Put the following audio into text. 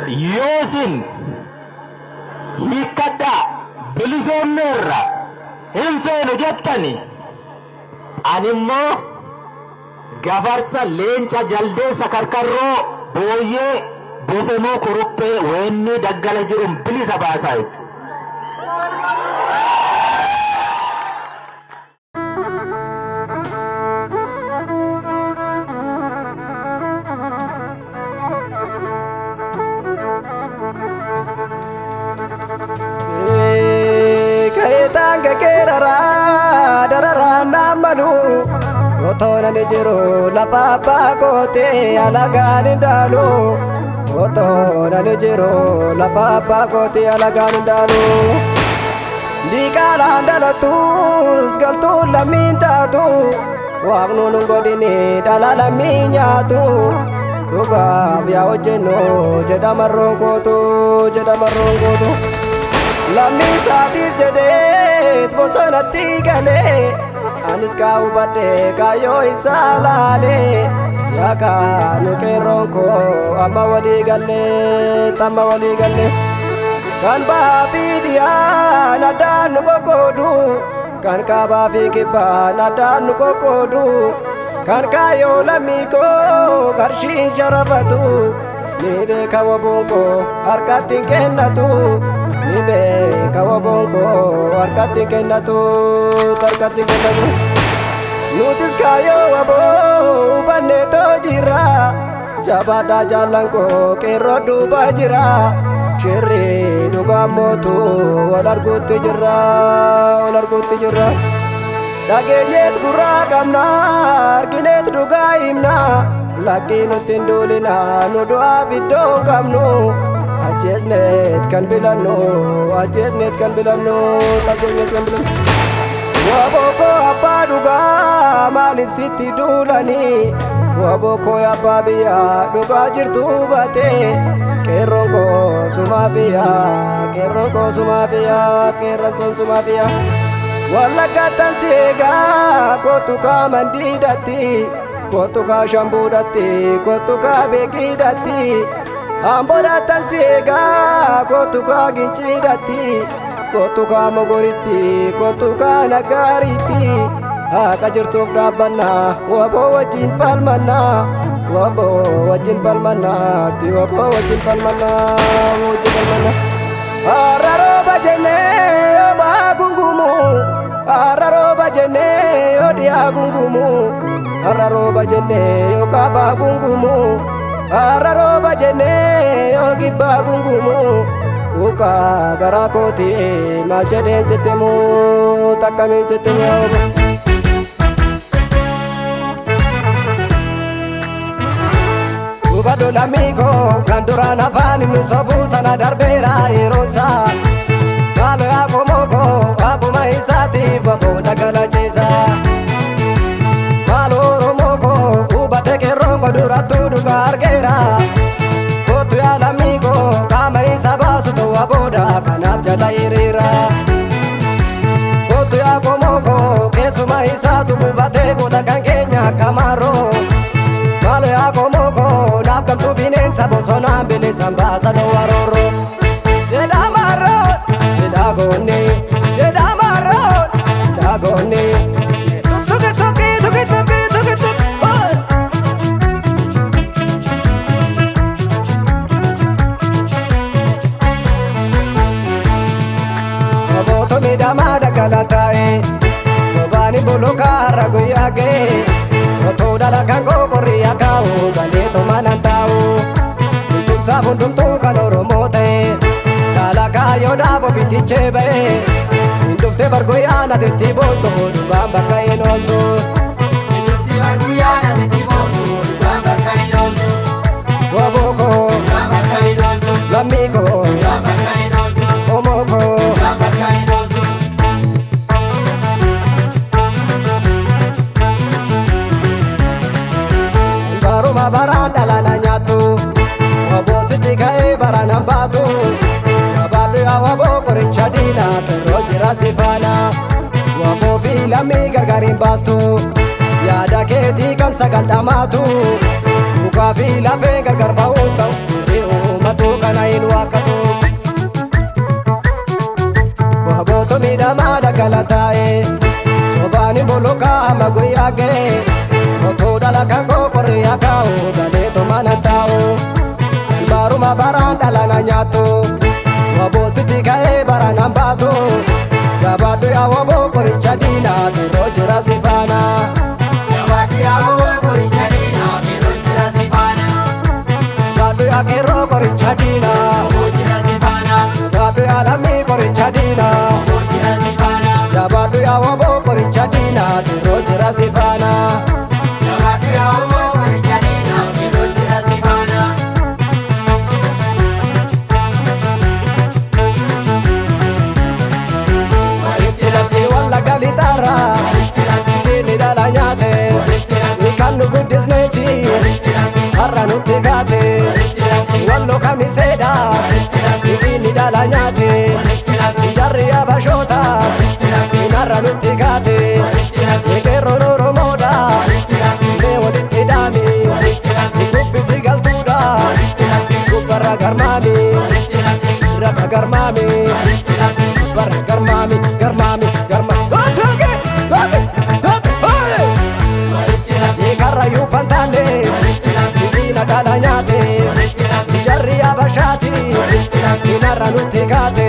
Yoosin hiikkadha bilisoomneerra hin feenu jettani ani immoo gafarsa leenca jaldeessa karkarroo booyyee bosonuu kuruphee weenni daggala jiruun bilisa baasaa jechuudha. Otona ni jiru la papa kote alagani dalu. Otona ni jiru la papa kote alagani dalu. Di kala dalatus galtu la minta tu. Wagnu nungodini dalala minyatu. Duga biya ojeno jeda marongo tu. La misa di jede bosona tigale. Anis kau bade kayo isalale ya kanu keronko amma wali galle kan babi dia nadan kokodu kan ka babi kiba nadan kokodu kan kayo lamiko karshin sharabatu ni be kawo bonko arkatin kenatu ni be kawo bonko arkatin kenatu tarkatin kenatu nutis kayo abo banne to jira jabada jalanko kero duba jira shiri duga motu walar gutti jira dagenyet gura kamna arginet duga imna lakinu tindulina nudu abido kamnu ajesnet kan bilanu tajesnet kan bilanu waboko abba duga malif siti dulani waboko abba biya duga jirtu bate kerongo sumabia keronson sumabia wala katan siega kotuka mandidati kotuka shambudati kotuka begidati ambodatan siega kotuka gincidati kotuka mogoriti kotuka nagariti aka jirtuuf dhaabbanna wabo wajjin falmanna arraroba jenne oba gungumu arraroba jenne odia gungumu arraroba jenne okaba gungumu arraroba jenne ogibba gungumu uka garakoti mal jeden setemu takamin setemu Ubado l'amico kandura nafani nusobu sana darbera ironsa Malo akomoko akuma isati babo dagala chesa Malo romoko ubate kerongo duratu duga argera Kotu ya l'amico kama isabasu to aboda kanab jala irira Kotu ya komoko kesuma isatu ubate kuda kankenya kamaro Malo ya komoko napkam tu binensa bosona ambele sambasa no waroro Deda marot, deda goni Tuke Aboto midama da galatae Gobani buluka raguyage Oto dala kango korea kau Galeto manantau Untung sabundum tu kan oromote Dala kayo dabo vitichebe Indufte bargoyana de tiboto Dugamba kainoldo Indufte bargoyana de tiboto Dugamba kainoldo Waboko Dugamba kainoldo L'amico Dugamba kainoldo Omoko Dugamba kainoldo baranda la nyatu wabo siti kai barana batu kabadu ya wabo korichadina pero jira sifana wabo fila mi gargarin bastu yada keti kan sagal damatu buka fila fe gargar bauta iri waaqeffatu kana hin waaqatu. Bohabootu miidhamaa dagalataa'e sobaani bolokaa amma guyyaa ga'e otoo dalagaa koo qorriyaa kaa'u galeetu mana taa'u dalbaaruma baraan dhalana nyaatu waboositti ka'ee baranaan baatu gabaadhu yaa waboo qoricha diinaa biroo jira si faana. Gabaadhu yaa waboo qoricha diinaa biroo jira si faana. Gabaadhu yaa qeerroo qoricha diinaa Waboo jira si faana. gabaadhu yaa lammii qoricha diinaa Waboo jira si faana. gabaadhu yaa waboo qoricha diinaa biroo jira si faana. Gabaadhu yaa waboo qoricha diinaa biroo jira si faana. Walitti labsi Walla galitaara walitti labsi diinni dhala nyaate walitti labsi kan nu guddisneesi walitti labsi har'a nutti kaate walitti labsi wallo kamiseedha diinni dhala nyaate walitti labsi jarri abashoota har'a nutti kaate qeerroon oromoodha mee walitti dhaami kuffisi galtuudha gubbarra garmaami irratti garmaami barra garmaami garmaami garmaami karrayyuu fantaanne diina dhala nyaate jarri abashaati har'a nutti kaate